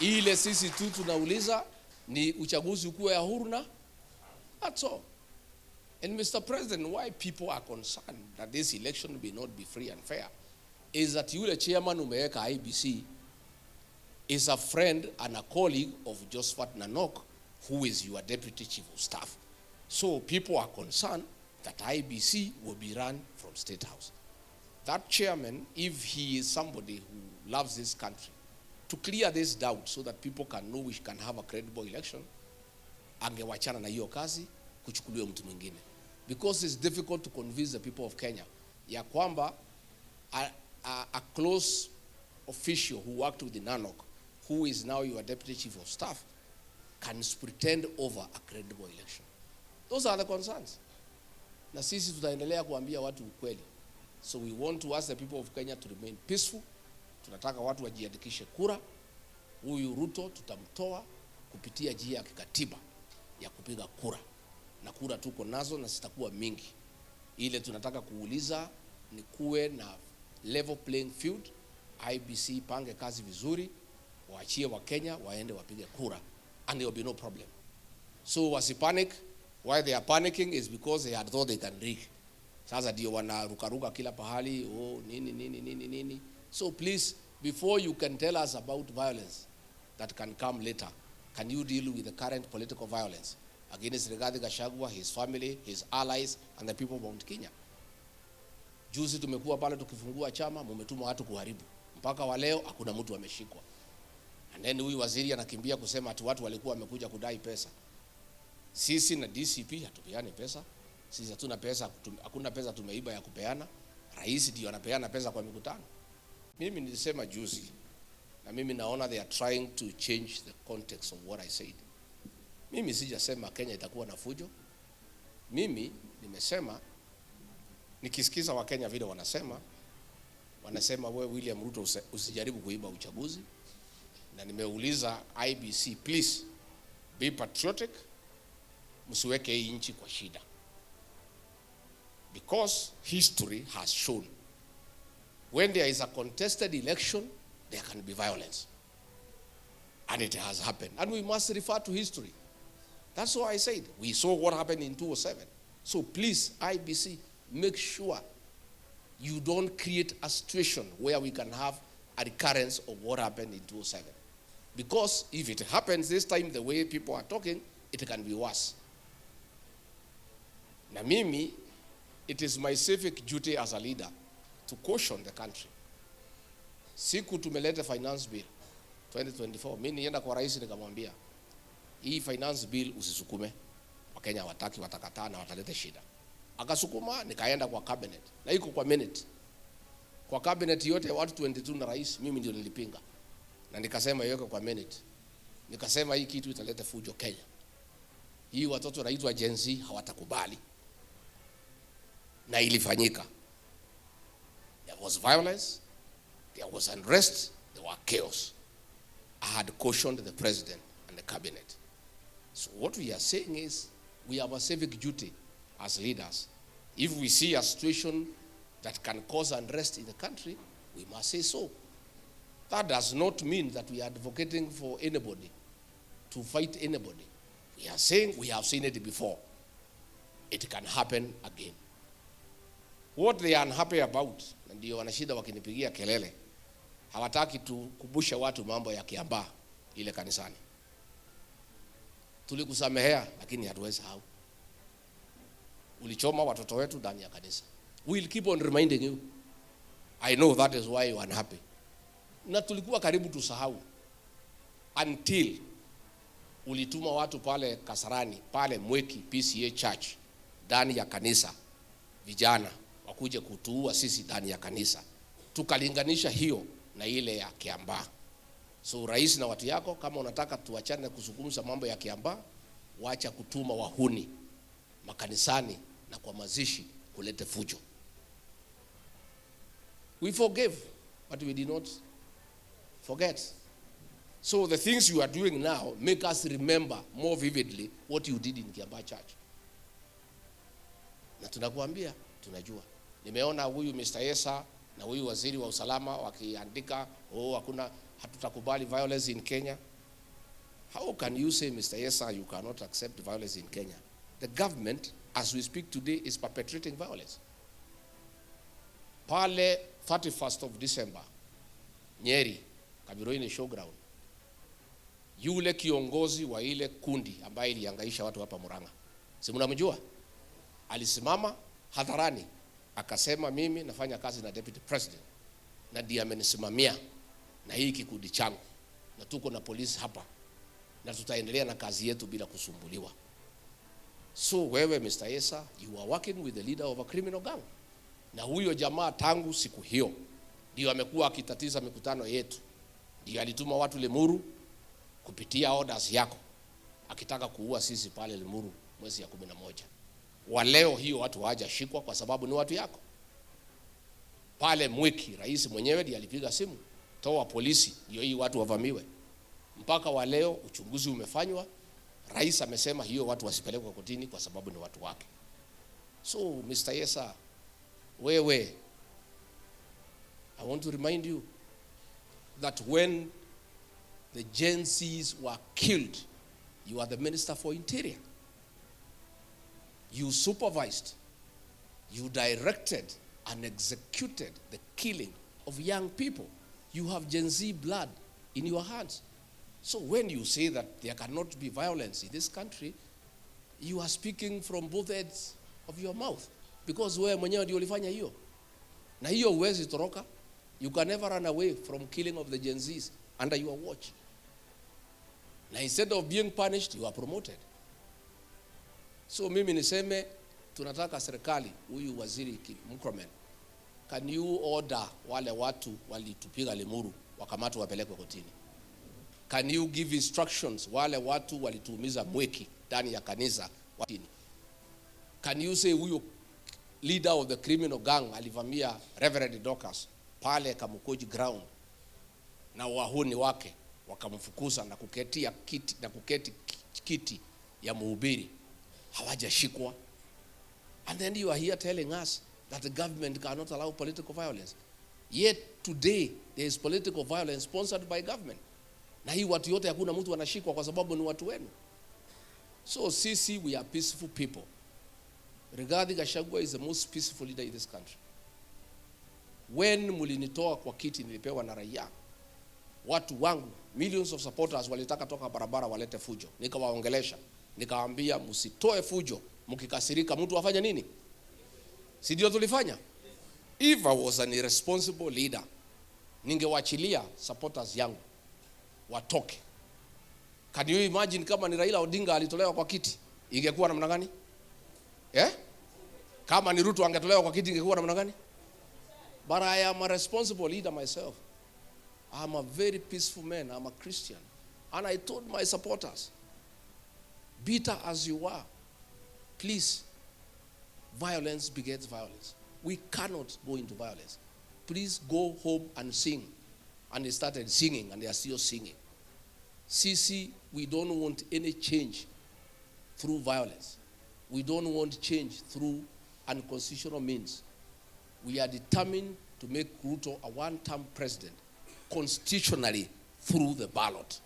Ile sisi tu tunauliza ni uchaguzi ukuwe ya huru na that's all. And Mr. President, why people are concerned that this election may not be free and fair is that yule chairman umeweka IEBC is a friend and a colleague of Josephat Nanok, who is your deputy chief of staff. So people are concerned that IEBC will be run from State House. That chairman, if he is somebody who loves this country, to clear this doubt so that people can know we can have a credible election, angewachana na hiyo kazi, kuchukuliwe mtu mwingine. Because it's difficult to convince the people of Kenya ya kwamba a close official who worked with the Nanok, who is now your deputy chief of staff, can pretend over a credible election. Those are the concerns. Na sisi tutaendelea kuambia watu ukweli. So we want to ask the people of Kenya to remain peaceful. Tunataka watu wajiandikishe kura. Huyu Ruto tutamtoa kupitia njia ya kikatiba ya kupiga kura. Na kura tuko nazo na zitakuwa mingi. Ile tunataka kuuliza ni kuwe na level playing field. IEBC pange kazi vizuri, waachie wa Kenya waende wapige kura, and there will be no problem. So wasipanic. Why they are panicking is because they had thought they can rig. Sasa ndio wanarukaruka kila pahali, oh nini. So please, before you can tell us about violence that can come later, can you deal with the current political violence against Rigathi Gachagua, his family, his allies, and the people of Mount Kenya? Juzi tumekuwa pale tukifungua chama, mumetuma watu kuharibu. Mpaka wa leo hakuna mtu ameshikwa. And then huyu waziri anakimbia kusema ati watu walikuwa wamekuja kudai pesa. Sisi na DCP hatupeani pesa. Sisi hatuna pesa, hakuna pesa tumeiba ya kupeana. Rais ndio anapeana pesa kwa mikutano. Mimi nilisema juzi, na mimi naona they are trying to change the context of what I said. Mimi sijasema Kenya itakuwa na fujo. Mimi nimesema, nikisikiza wa Kenya vile wanasema wewe William Ruto usijaribu kuiba uchaguzi. Na nimeuliza IEBC, please be patriotic, msiweke hii nchi kwa shida. Because history has shown when there is a contested election, there can be violence. And it has happened. And we must refer to history. That's why I said, we saw what happened in 2007. So please, IEBC, make sure you don't create a situation where we can have a recurrence of what happened in 2007. Because if it happens this time the way people are talking, it can be worse. Na mimi, it is my civic duty as a leader to caution the country. Siku tumeleta finance bill 2024, mimi nienda kwa rais nikamwambia, hii finance bill usisukume. Wakenya hawataki, watakataa na wataleta shida. Akasukuma, nikaenda kwa cabinet. Na iko kwa minute. Kwa cabinet yote watu 22 na rais, mimi ndio nilipinga. Na nikasema yoko kwa minute. Nikasema hii kitu italeta fujo Kenya. Hii watoto wanaitwa Gen Z hawatakubali. Na ilifanyika. There was violence, there was unrest, there were chaos. I had cautioned the president and the cabinet. So what we are saying is, we have a civic duty as leaders. If we see a situation that can cause unrest in the country, we must say so. That does not mean that we are advocating for anybody to fight anybody. We are saying we have seen it before. It can happen again. What they are unhappy about, na ndio wanashida wakinipigia kelele, hawataki tukubusha watu mambo ya Kiambaa ile kanisani. Tulikusamehea lakini hatuwezi sahau. Ulichoma watoto wetu ndani ya kanisa. We will keep on reminding you. I know that is why you are unhappy. Na tulikuwa karibu tusahau until ulituma watu pale Kasarani, pale Mweki PCA Church, ndani ya kanisa, vijana wakuje kutuua sisi ndani ya kanisa. Tukalinganisha hiyo na ile ya Kiambaa. So rais na watu yako, kama unataka tuachane kuzungumza mambo ya Kiambaa, wacha kutuma wahuni makanisani na kwa mazishi kulete fujo. We forgive, but we did not forget. So the things you are doing now make us remember more vividly what you did in Kiambaa Church. Na tunakuambia, tunajua. Nimeona huyu Mr. Esa na huyu waziri wa usalama wakiandika, hakuna, hatutakubali violence in Kenya. How can you say, Mr. Yesa, you cannot accept violence in Kenya? The government, as we speak today, is perpetrating violence. Pale 31st of December, Nyeri, Kabiroini showground, yule kiongozi wa ile kundi ambaye ilihangaisha watu hapa Murang'a, si mnamjua? Alisimama hadharani akasema, mimi nafanya kazi na deputy president na ndiye amenisimamia na hii kikundi changu, na tuko na polisi hapa na tutaendelea na kazi yetu bila kusumbuliwa. So wewe Mr. Yesa, you are working with the leader of a criminal gang. Na huyo jamaa tangu siku hiyo ndio amekuwa akitatiza mikutano yetu. Ndio alituma watu Limuru kupitia orders yako akitaka kuua sisi pale Limuru mwezi ya 11. Wa leo hiyo watu hawajashikwa kwa sababu ni watu yako. Pale Mwiki rais mwenyewe ndiye alipiga simu, toa polisi ndio hii watu wavamiwe. Mpaka wa leo uchunguzi umefanywa, rais amesema hiyo watu wasipelekwe kotini kwa sababu ni watu wake. So Mr. Yesa, wewe, I want to remind you that when the Gen Zs were killed, you are the Minister for Interior. You supervised, you directed and executed the killing of young people. You have Gen Z blood in your hands. So when you say that there cannot be violence in this country, you are speaking from both ends of your mouth. Because wewe mwenyewe ndio ulifanya hiyo. Na hiyo huwezi toroka. You can never run away from killing of the Gen Zs under your watch. Na instead of being punished, you are promoted. So mimi niseme, tunataka serikali, huyu waziri Murkomen, can you order wale watu walitupiga Limuru wakamatwe wapelekwe kotini? Can you give instructions wale watu walituumiza Mweki ndani ya kanisa kotini? Can you say huyo leader of the criminal gang alivamia Reverend Dorcas pale Kamukoji ground na wahuni wake wakamfukuza na kuketi kiti ya mhubiri, hawajashikwa? And then you are here telling us that the government cannot allow political violence. Yet today there is political violence sponsored by government. Na hii watu yote hakuna mtu anashikwa kwa sababu ni watu wenu. So sisi, we are peaceful people. Rigathi Gachagua is the most peaceful leader in this country. When mulinitoa kwa kiti nilipewa na raia, watu wangu, millions of supporters walitaka toka barabara walete fujo. Nikawaongelesha, nikawaambia msitoe fujo, mkikasirika mtu afanye nini? Si ndio tulifanya? If I was an irresponsible leader, ningewachilia supporters yangu watoke. Can you imagine kama ni Raila Odinga alitolewa kwa kiti, ingekuwa namna gani? Kama ni Ruto angetolewa kwa kiti, ingekuwa namna gani? But I am a responsible leader myself. I am a very peaceful man. I am a Christian. And I told my supporters, bitter as you are, please, violence begets violence. We cannot go into violence. Please go home and sing. And they started singing, and they are still singing. Sisi, we don't want any change through violence. We don't want change through unconstitutional means. We are determined to make Ruto a one-term president constitutionally through the ballot.